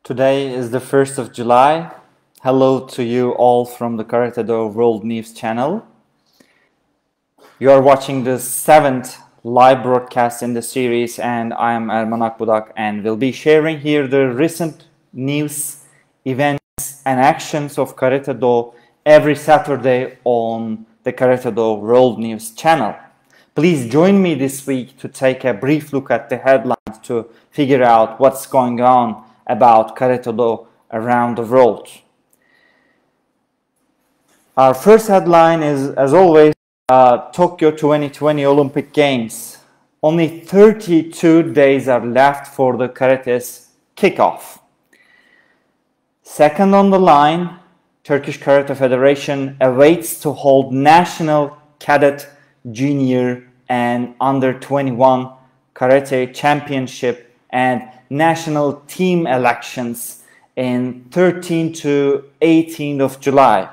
Today is the 1st of July. Hello to you all from the Karate Do World News channel. You are watching the 7th live broadcast in the series, and I am ERMAN AKBUDAK and will be sharing here the recent news, events and actions of Karate Do every Saturday on the Karate Do World News channel. Please join me this week to take a brief look at the headlines to figure out what's going on about Karate Do around the world. Our first headline is, as always, Tokyo 2020 Olympic Games. Only 32 days are left for the karate's kickoff. Second on the line, Turkish Karate Federation awaits to hold national cadet, junior and under 21 karate championship and national team elections in 13 to 18 of July.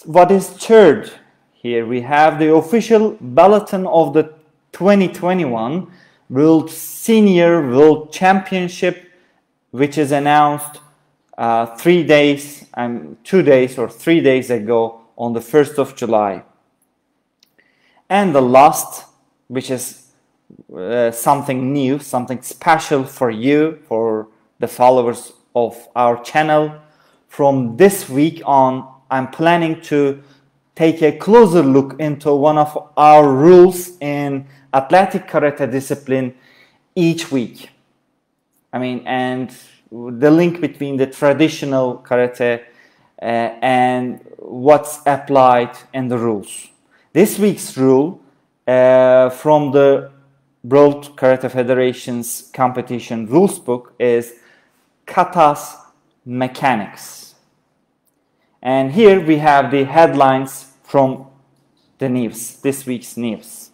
What is third? Here we have the official bulletin of the 2021 World Senior World Championship, which is announced 2 days or 3 days ago on the 1st of July. And the last, which is something new, something special for you, for the followers of our channel. From this week on, I'm planning to take a closer look into one of our rules in athletic karate discipline each week. And the link between the traditional karate and what's applied in the rules. This week's rule from the World Karate Federation's competition rules book is kata's mechanics. And here we have the headlines from the news, this week's news.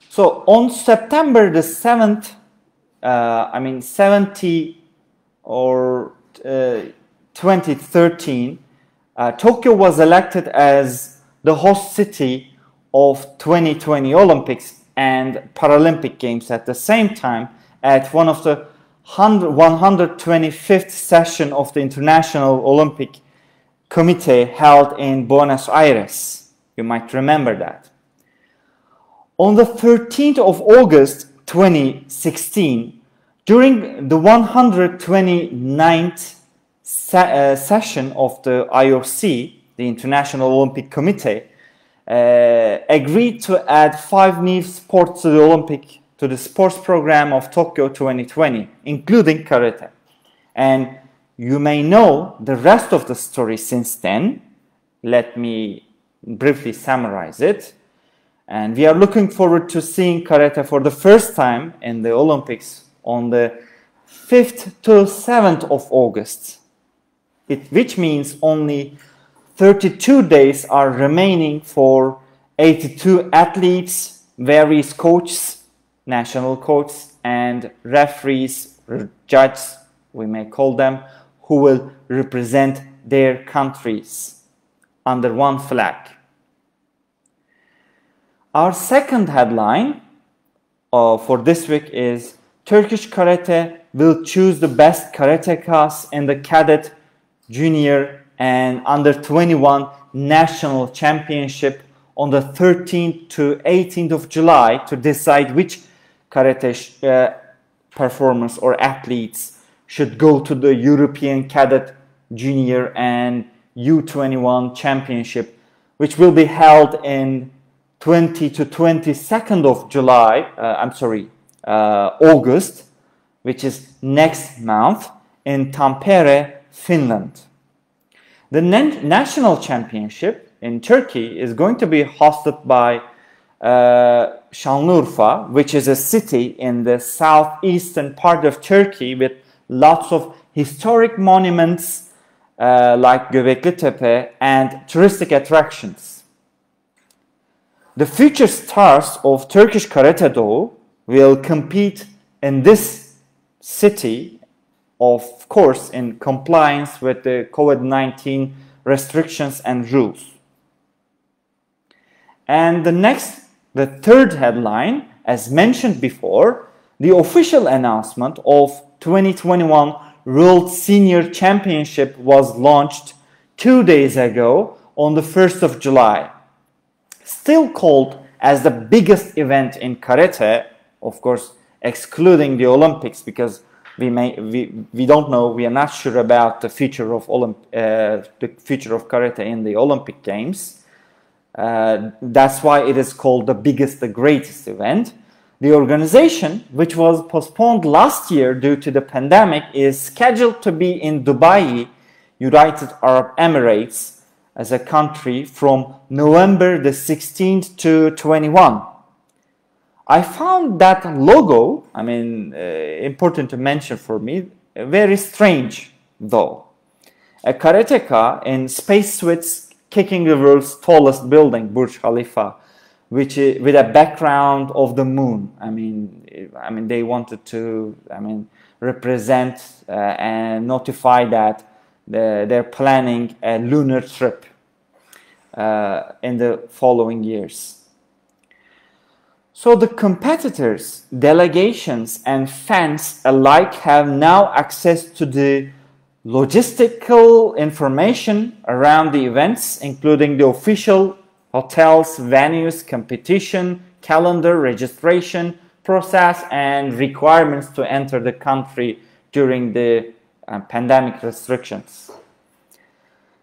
So on September the 7th, 2013, Tokyo was elected as the host city of 2020 Olympics and Paralympic Games at the same time at one of the 125th session of the International Olympic Committee held in Buenos Aires. You might remember that. On the 13th of August 2016, during the 129th session of the IOC, the International Olympic Committee, agreed to add 5 new sports to the sports program of Tokyo 2020, including karate. And you may know the rest of the story since then. Let me briefly summarize it. And we are looking forward to seeing karate for the first time in the Olympics on the 5th to 7th of August, which means only 32 days are remaining for 82 athletes, various coaches, national coaches, and referees, or judges, we may call them, who will represent their countries under one flag. Our second headline for this week is Turkish Karate will choose the best karateka's in the cadet, junior, and under 21 national championship on the 13th to 18th of July to decide which karate performers or athletes should go to the European Cadet, Junior and U21 Championship, which will be held in 20 to 22nd of July, August, which is next month in Tampere, Finland. The national championship in Turkey is going to be hosted by Şanlıurfa, which is a city in the southeastern part of Turkey with lots of historic monuments like Göbekli Tepe and touristic attractions. The future stars of Turkish Karate Do will compete in this city, of course, in compliance with the COVID-19 restrictions and rules. And the third headline, as mentioned before, The official announcement of 2021 World Senior Championship was launched 2 days ago on the 1st of July. Still called as the biggest event in karate, of course, excluding the Olympics, because we don't know, we are not sure about the future of karate in the Olympic Games. That's why it is called the biggest, the greatest event. The organization, which was postponed last year due to the pandemic, is scheduled to be in Dubai, United Arab Emirates, as a country from November the 16th to 21. I found that logo, important to mention for me, very strange though. A karateka in spacesuits kicking the world's tallest building, Burj Khalifa, which is with a background of the moon. They wanted to, represent and notify that they're planning a lunar trip in the following years. So the competitors, delegations, and fans alike have now access to the logistical information around the events, including the official hotels, venues, competition, calendar, registration process, and requirements to enter the country during the pandemic restrictions.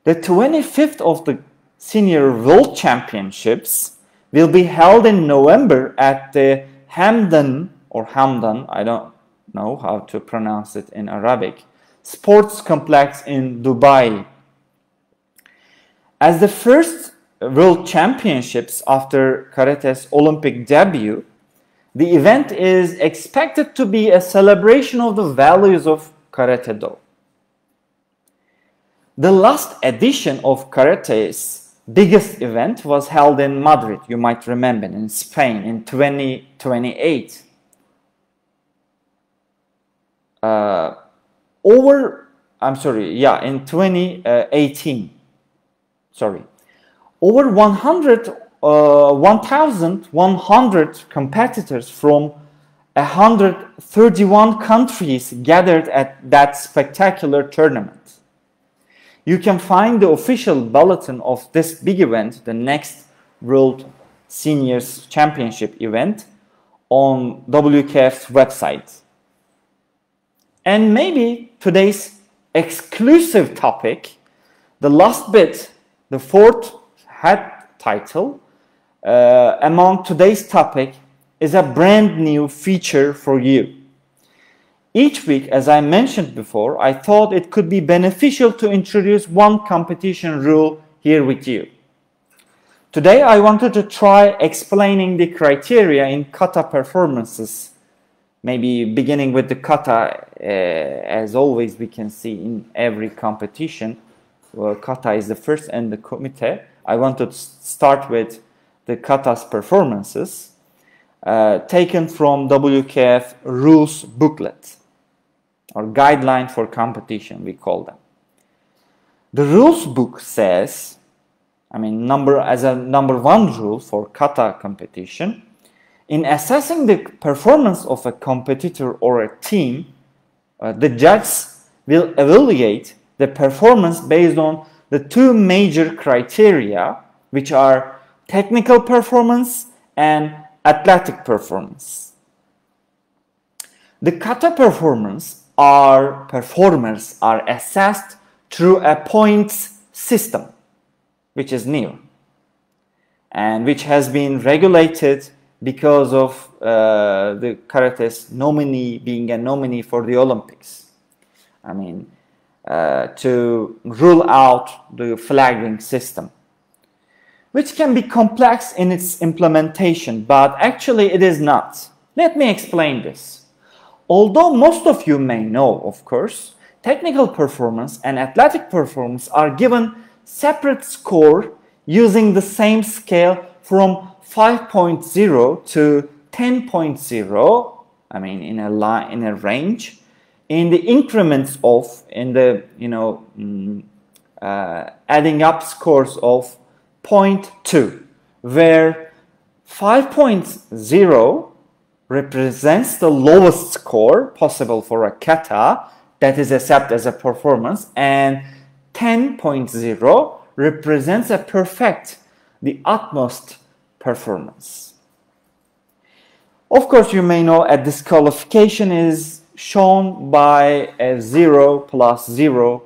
The 25th of the Senior World Championships will be held in November at the Hamdan, I don't know how to pronounce it in Arabic, sports complex in Dubai. As the first World Championships after karate's Olympic debut, the event is expected to be a celebration of the values of Karate-Do. The last edition of karate's biggest event was held in Madrid, you might remember, in Spain in 2018. In 2018. Over 1,100 competitors from 131 countries gathered at that spectacular tournament. You can find the official bulletin of this big event, the next World Seniors Championship event, on WKF's website. And maybe today's exclusive topic, the last bit, the fourth head title, among today's topic is a brand new feature for you. Each week, as I mentioned before, I thought it could be beneficial to introduce one competition rule here with you. Today, I wanted to try explaining the criteria in kata performances, maybe beginning with the kata. As always, we can see in every competition, kata is the first, and the komite. I wanted to start with the kata's performances, taken from WKF rules booklet, or guideline for competition, we call them. The rules book says, number one rule for kata competition, in assessing the performance of a competitor or a team, the judges will evaluate the performance based on the two major criteria, which are technical performance and athletic performance. The kata performers are assessed through a points system, which is new and which has been regulated because of the karate's nominee being a nominee for the Olympics. To rule out the flagging system, which can be complex in its implementation, but actually it is not. Let me explain this. Although most of you may know, of course, technical performance and athletic performance are given separate score using the same scale from 5.0 to 10.0, in a range, in the increments of, adding up scores of 0.2, where 5.0 represents the lowest score possible for a kata that is accepted as a performance, and 10.0 represents a perfect, the utmost performance. Of course, you may know a disqualification is shown by a 0 plus 0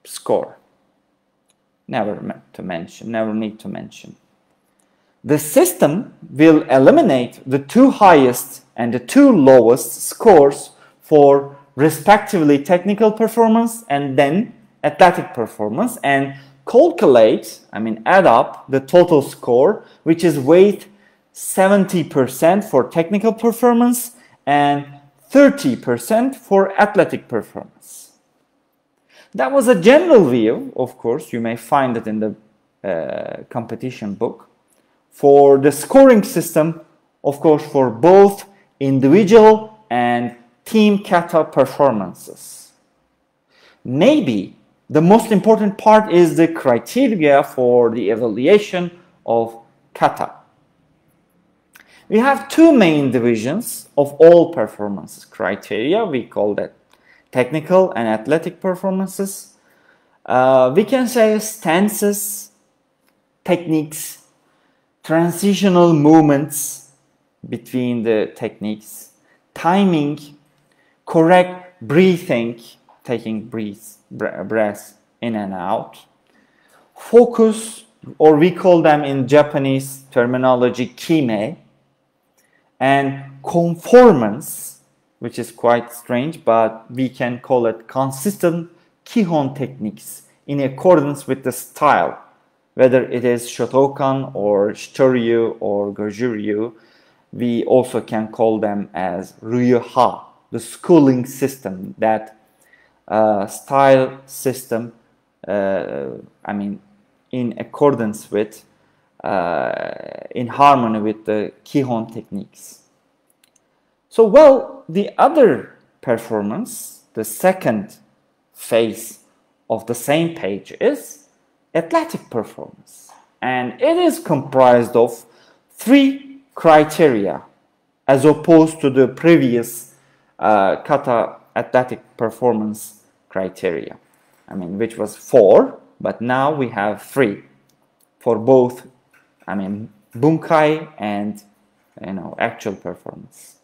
score. Never need to mention. The system will eliminate the two highest and the two lowest scores for respectively technical performance and then athletic performance, and calculate, add up the total score, which is weight 70% for technical performance and 30% for athletic performance. That was a general view. Of course, you may find it in the competition book. For the scoring system, of course, for both individual and team kata performances. Maybe the most important part is the criteria for the evaluation of kata. We have two main divisions of all performance criteria. We call that technical and athletic performances. We can say stances, techniques, transitional movements between the techniques, timing, correct breathing, taking breaths in and out, focus, or we call them in Japanese terminology kime, and conformance, which is quite strange, but we can call it consistent kihon techniques in accordance with the style, whether it is Shotokan or Shitoryu or Gojuryu. We also can call them as Ryuha, the schooling system, that style system, in accordance with, in harmony with the Kihon techniques. So, well, the other performance, the second phase of the same page is athletic performance. And it is comprised of 3 criteria as opposed to the previous kata athletic performance criteria. Which was 4, but now we have 3 for both, bunkai and, actual performance.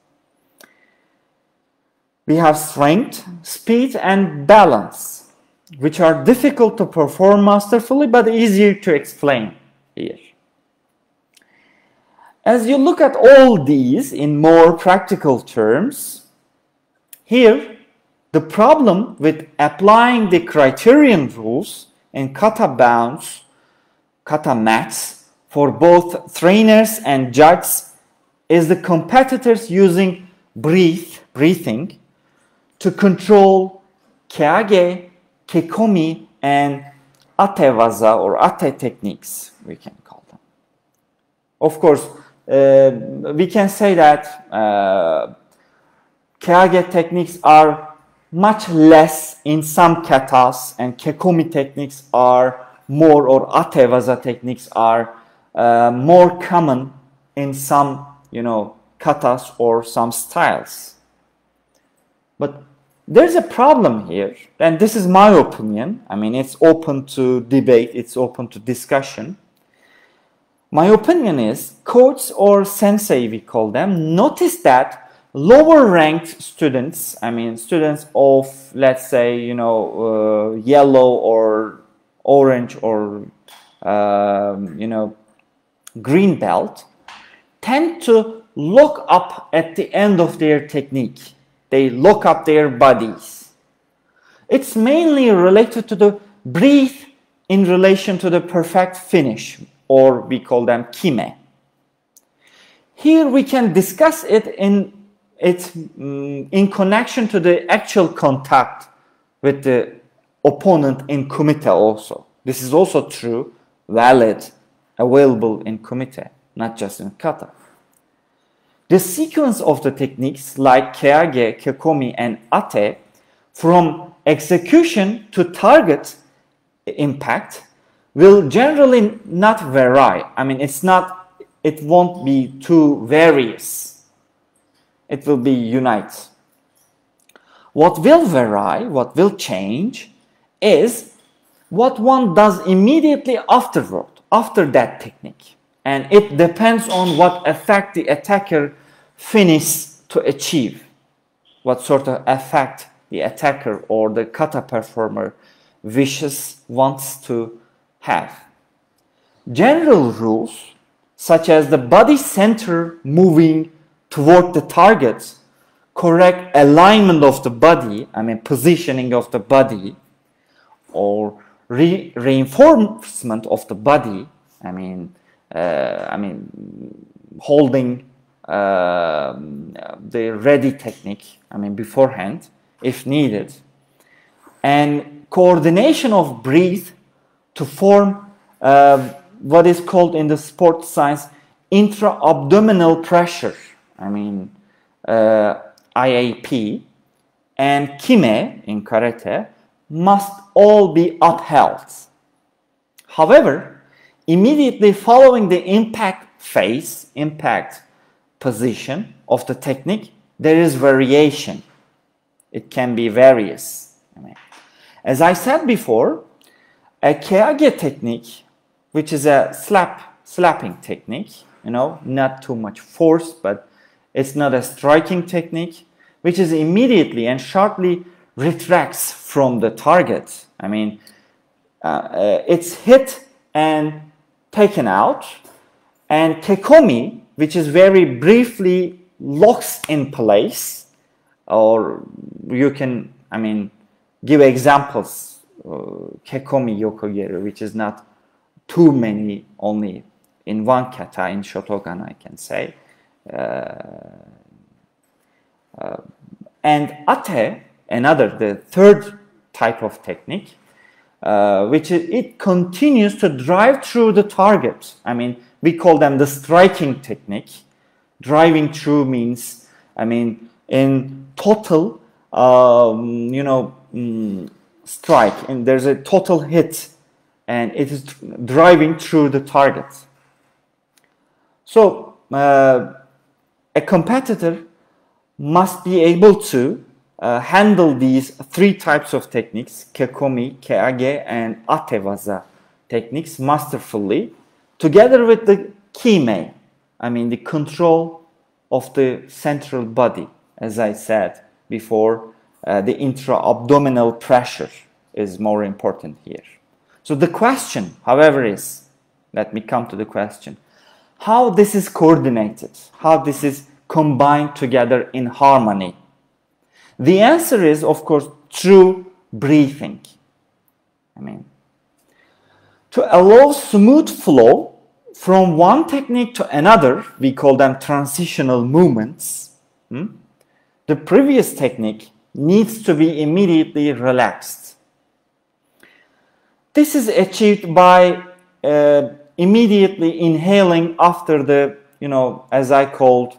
We have strength, speed, and balance, which are difficult to perform masterfully, but easier to explain here. As you look at all these in more practical terms, here, the problem with applying the criterion rules and kata bounds, kata mats, for both trainers and judges is the competitors using breathing to control keage, kekomi, and atewaza or ate techniques, we can call them. Of course, we can say that keage techniques are much less in some katas, and kekomi techniques are more, or atewaza techniques are more common in some, katas or some styles. But there's a problem here, and this is my opinion. It's open to debate, it's open to discussion. My opinion is, coach or sensei, we call them, notice that lower ranked students, students of, let's say, yellow or orange or, green belt, tend to look up at the end of their technique. They look up their bodies. It's mainly related to the breath in relation to the perfect finish, or we call them kime. Here we can discuss it in connection to the actual contact with the opponent in kumite also. This is also true, valid, available in kumite, not just in kata. The sequence of the techniques like keage, kekomi, and ate, from execution to target impact, will generally not vary. It won't be too various. it will be unite. What will vary, what will change, is what one does immediately afterward, after that technique. And it depends on what effect the attacker finishes to achieve, what sort of effect the attacker or the kata performer wants to have. General rules, such as the body center moving toward the target, correct alignment of the body, positioning of the body, or reinforcement of the body, holding the ready technique, beforehand, if needed, and coordination of breath to form what is called in the sports science intra-abdominal pressure, IAP, and kime in karate must all be upheld. However, immediately following the impact phase, impact position of the technique, there is variation. It can be various. As I said before, a keage technique, which is a slapping technique, not too much force, but it's not a striking technique, which is immediately and sharply retracts from the target. It's hit and taken out. And kekomi, which is very briefly locks in place, or you can, give examples, kekomi yokogeru, which is not too many, only in one kata, in Shotokan, I can say. And ate, the third type of technique, which is, it continues to drive through the target. We call them the striking technique. Driving through means, in total, strike, and there's a total hit, and it is driving through the target. So, a competitor must be able to handle these three types of techniques, kekomi, keage, and atewaza techniques masterfully, together with the kime, the control of the central body, as I said before, the intra-abdominal pressure is more important here. So the question, however, is, let me come to the question, how this is coordinated, how this is combined together in harmony. The answer is, of course, through breathing. To allow smooth flow from one technique to another, we call them transitional movements. The previous technique needs to be immediately relaxed. This is achieved by immediately inhaling after the, as I called,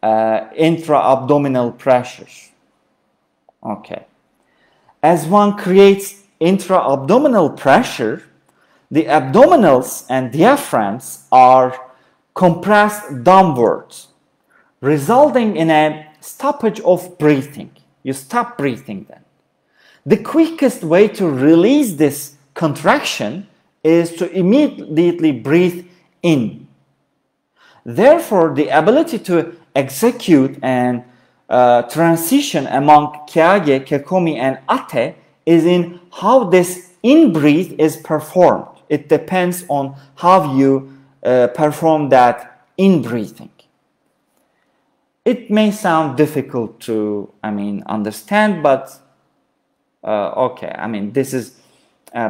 intra-abdominal pressures. Okay. As one creates intra-abdominal pressure, the abdominals and diaphragms are compressed downwards, resulting in a stoppage of breathing. You stop breathing then. The quickest way to release this contraction is to immediately breathe in. Therefore, the ability to execute and transition among keage, kekomi, and ate is in how this in-breath is performed. It depends on how you perform that in-breathing. It may sound difficult to, understand, but okay, this is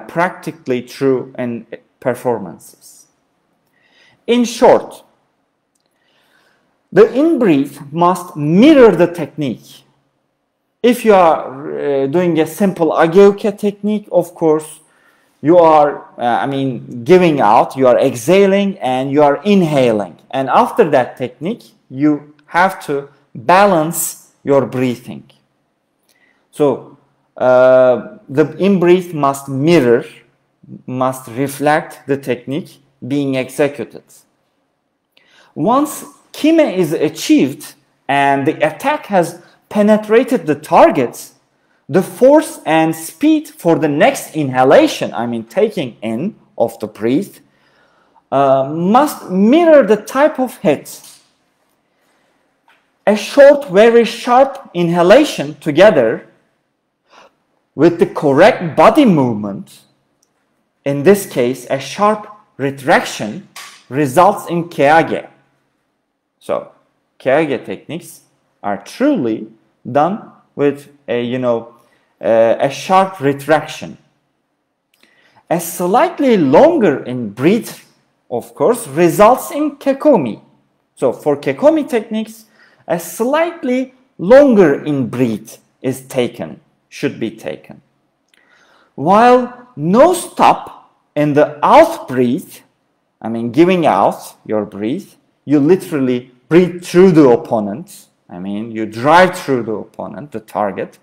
practically true in performances. In short, the in-breath must mirror the technique. If you are doing a simple ageuke technique, of course, you are, giving out, you are exhaling and you are inhaling. And after that technique, you have to balance your breathing. So, the in-breath must mirror, must reflect the technique being executed. Once kime is achieved, and the attack has penetrated the targets, the force and speed for the next inhalation, I mean taking in of the breath, must mirror the type of hit. A short, very sharp inhalation together with the correct body movement, in this case a sharp retraction, results in keage. So keage techniques are truly done with a sharp retraction. A slightly longer in breath, of course, results in kekomi. So for kekomi techniques, a slightly longer in breath is taken, should be taken. While no stop in the out breath, I mean giving out your breath, you literally breathe through the opponent, I mean you drive through the opponent, the target,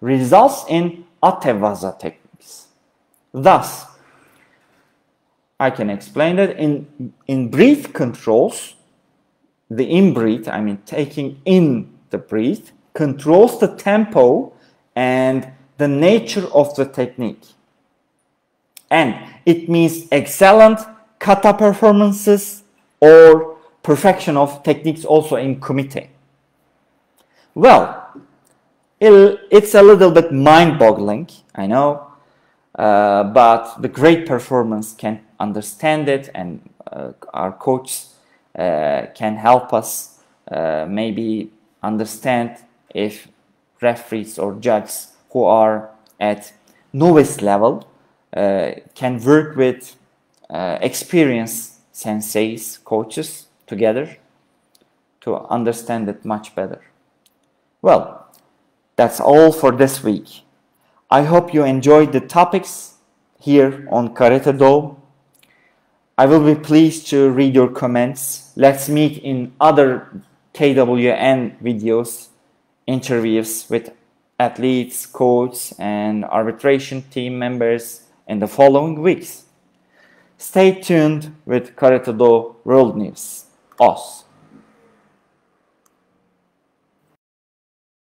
results in atevaza techniques. Thus, I can explain that in breath controls, the in-breath, I mean taking in the breath, controls the tempo and the nature of the technique. And it means excellent kata performances or perfection of techniques also in kumite. Well, it's a little bit mind-boggling, I know, but the great performance can understand it, and our coach can help us maybe understand if referees or judges who are at novice level can work with experienced senseis, coaches together to understand it much better. Well, that's all for this week. I hope you enjoyed the topics here on Karate Do. I will be pleased to read your comments. Let's meet in other KWN videos, interviews with athletes, coaches, and arbitration team members in the following weeks. Stay tuned with Karate Do World News. Os.